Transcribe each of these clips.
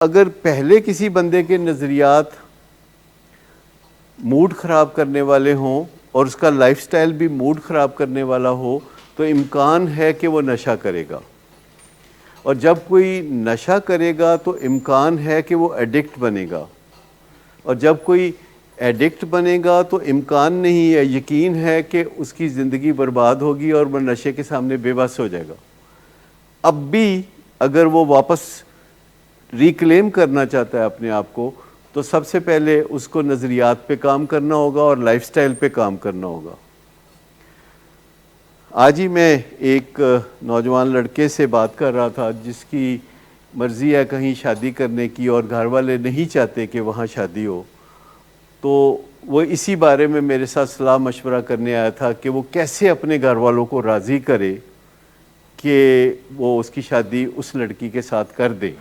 اگر پہلے کسی بندے کے نظریات موڈ خراب کرنے والے ہوں اور اس کا لائف سٹائل بھی موڈ خراب کرنے والا ہو تو امکان ہے کہ وہ نشہ کرے گا، اور جب کوئی نشہ کرے گا تو امکان ہے کہ وہ ایڈکٹ بنے گا، اور جب کوئی ایڈکٹ بنے گا تو امکان نہیں ہے، یقین ہے کہ اس کی زندگی برباد ہوگی اور وہ نشے کے سامنے بے بس ہو جائے گا۔ اب بھی اگر وہ واپس ریکلیم کرنا چاہتا ہے اپنے آپ کو تو سب سے پہلے اس کو نظریات پہ کام کرنا ہوگا اور لائف سٹائل پہ کام کرنا ہوگا۔ آج ہی میں ایک نوجوان لڑکے سے بات کر رہا تھا جس کی مرضی ہے کہیں شادی کرنے کی اور گھر والے نہیں چاہتے کہ وہاں شادی ہو، تو وہ اسی بارے میں میرے ساتھ صلاح مشورہ کرنے آیا تھا کہ وہ کیسے اپنے گھر والوں کو راضی کرے کہ وہ اس کی شادی اس لڑکی کے ساتھ کر دے۔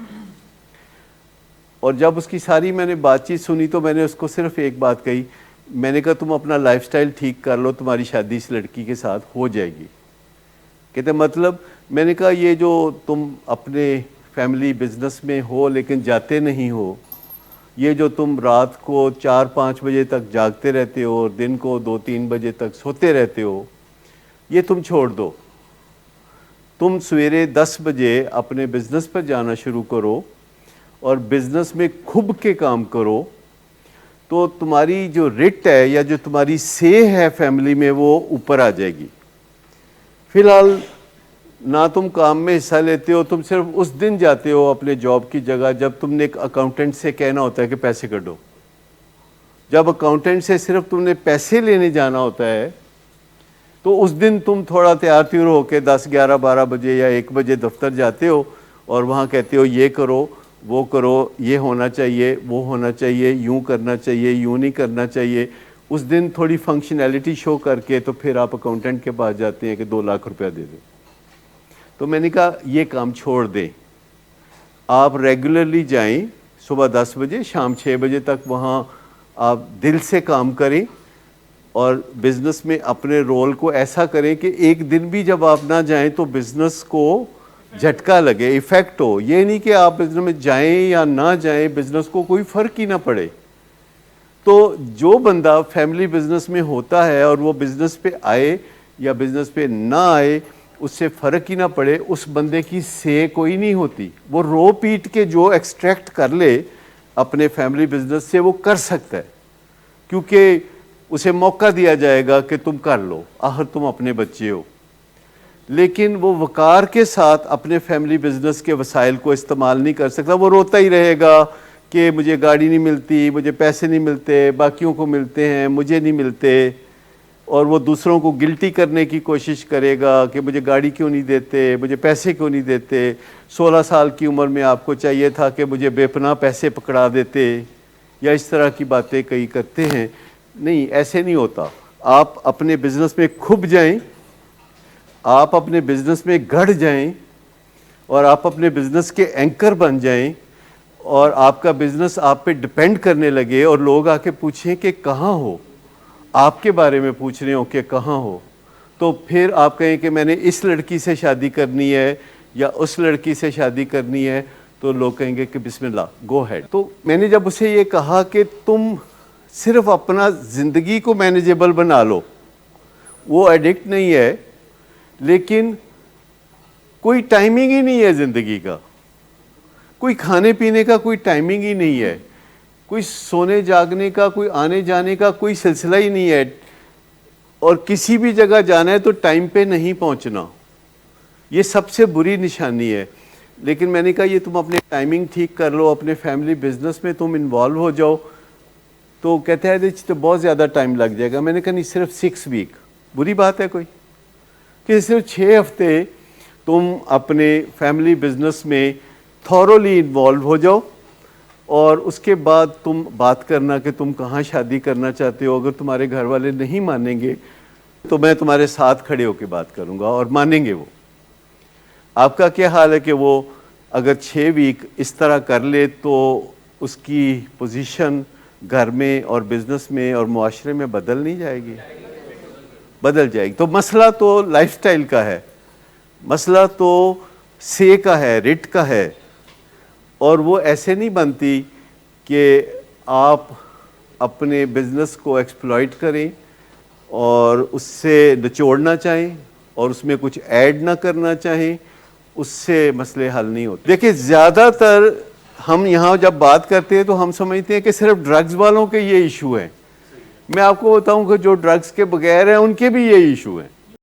اور جب اس کی ساری میں نے بات چیت سنی تو میں نے اس کو صرف ایک بات کہی، میں نے کہا تم اپنا لائف سٹائل ٹھیک کر لو، تمہاری شادی اس لڑکی کے ساتھ ہو جائے گی۔ کہتے مطلب؟ میں نے کہا یہ جو تم اپنے فیملی بزنس میں ہو لیکن جاتے نہیں ہو، یہ جو تم رات کو 4-5 بجے تک جاگتے رہتے ہو اور دن کو 2-3 بجے تک سوتے رہتے ہو، یہ تم چھوڑ دو۔ تم سویرے 10 بجے اپنے بزنس پر جانا شروع کرو اور بزنس میں کھب کے کام کرو، تو تمہاری جو رٹ ہے یا جو تمہاری سے ہے فیملی میں وہ اوپر آ جائے گی۔ فی الحال نہ تم کام میں حصہ لیتے ہو، تم صرف اس دن جاتے ہو اپنے جاب کی جگہ جب تم نے ایک اکاؤنٹنٹ سے کہنا ہوتا ہے کہ پیسے کڈو۔ جب اکاؤنٹنٹ سے صرف تم نے پیسے لینے جانا ہوتا ہے تو اس دن تم تھوڑا تیار تیور ہو کے 10-11-12 بجے یا 1 بجے دفتر جاتے ہو اور وہاں کہتے ہو یہ کرو وہ کرو، یہ ہونا چاہیے وہ ہونا چاہیے، یوں کرنا چاہیے یوں نہیں کرنا چاہیے۔ اس دن تھوڑی فنکشنالٹی شو کر کے تو پھر آپ اکاؤنٹنٹ کے پاس جاتے ہیں کہ 2 لاکھ روپیہ دے دیں۔ تو میں نے کہا یہ کام چھوڑ دیں، آپ ریگولرلی جائیں، صبح 10 بجے شام 6 بجے تک وہاں آپ دل سے کام کریں اور بزنس میں اپنے رول کو ایسا کریں کہ ایک دن بھی جب آپ نہ جائیں تو بزنس کو جھٹکا لگے، ایفیکٹ ہو۔ یہ نہیں کہ آپ بزنس میں جائیں یا نہ جائیں، بزنس کو کوئی فرق ہی نہ پڑے۔ تو جو بندہ فیملی بزنس میں ہوتا ہے اور وہ بزنس پہ آئے یا بزنس پہ نہ آئے اس سے فرق ہی نہ پڑے، اس بندے کی سے کوئی نہیں ہوتی۔ وہ رو پیٹ کے جو ایکسٹریکٹ کر لے اپنے فیملی بزنس سے وہ کر سکتا ہے، کیونکہ اسے موقع دیا جائے گا کہ تم کر لو، آخر تم اپنے بچے ہو۔ لیکن وہ وقار کے ساتھ اپنے فیملی بزنس کے وسائل کو استعمال نہیں کر سکتا، وہ روتا ہی رہے گا کہ مجھے گاڑی نہیں ملتی، مجھے پیسے نہیں ملتے، باقیوں کو ملتے ہیں مجھے نہیں ملتے، اور وہ دوسروں کو گلٹی کرنے کی کوشش کرے گا کہ مجھے گاڑی کیوں نہیں دیتے، مجھے پیسے کیوں نہیں دیتے، 16 سال کی عمر میں آپ کو چاہیے تھا کہ مجھے بے پناہ پیسے پکڑا دیتے، یا اس طرح کی باتیں کئی کرتے ہیں۔ نہیں، ایسے نہیں ہوتا۔ آپ اپنے بزنس میں کھب جائیں، آپ اپنے بزنس میں گڑ جائیں اور آپ اپنے بزنس کے اینکر بن جائیں اور آپ کا بزنس آپ پہ ڈپینڈ کرنے لگے اور لوگ آ کے پوچھیں کہ کہاں ہو، آپ کے بارے میں پوچھ رہے ہو کہ کہاں ہو، تو پھر آپ کہیں کہ میں نے اس لڑکی سے شادی کرنی ہے یا اس لڑکی سے شادی کرنی ہے، تو لوگ کہیں گے کہ بسم اللہ گو ہیڈ۔ تو میں نے جب اسے یہ کہا کہ تم صرف اپنا زندگی کو مینیجیبل بنا لو، وہ ایڈکٹ نہیں ہے لیکن کوئی ٹائمنگ ہی نہیں ہے زندگی کا، کوئی کھانے پینے کا کوئی ٹائمنگ ہی نہیں ہے، کوئی سونے جاگنے کا، کوئی آنے جانے کا کوئی سلسلہ ہی نہیں ہے، اور کسی بھی جگہ جانا ہے تو ٹائم پہ نہیں پہنچنا، یہ سب سے بری نشانی ہے۔ لیکن میں نے کہا یہ تم اپنے ٹائمنگ ٹھیک کر لو، اپنے فیملی بزنس میں تم انوالو ہو جاؤ۔ تو کہتے ہیں تو بہت زیادہ ٹائم لگ جائے گا۔ میں نے کہا نہیں، صرف 6 ویک، بری بات ہے کوئی کہ صرف 6 ہفتے تم اپنے فیملی بزنس میں تھورولی انوالو ہو جاؤ، اور اس کے بعد تم بات کرنا کہ تم کہاں شادی کرنا چاہتے ہو۔ اگر تمہارے گھر والے نہیں مانیں گے تو میں تمہارے ساتھ کھڑے ہو کے بات کروں گا اور مانیں گے وہ۔ آپ کا کیا حال ہے کہ وہ اگر 6 ویک اس طرح کر لے تو اس کی پوزیشن گھر میں اور بزنس میں اور معاشرے میں بدل نہیں جائے گی؟ بدل جائے گی۔ تو مسئلہ تو لائف سٹائل کا ہے، مسئلہ تو سے کا ہے، رٹ کا ہے۔ اور وہ ایسے نہیں بنتی کہ آپ اپنے بزنس کو ایکسپلائٹ کریں اور اس سے نچوڑنا چاہیں اور اس میں کچھ ایڈ نہ کرنا چاہیں، اس سے مسئلے حل نہیں ہوتے. دیکھیں زیادہ تر ہم یہاں جب بات کرتے ہیں تو ہم سمجھتے ہیں کہ صرف ڈرگز والوں کے یہ ایشو ہیں. میں آپ کو بتاؤں کہ جو ڈرگز کے بغیر ہیں ان کے بھی یہ ایشو ہیں.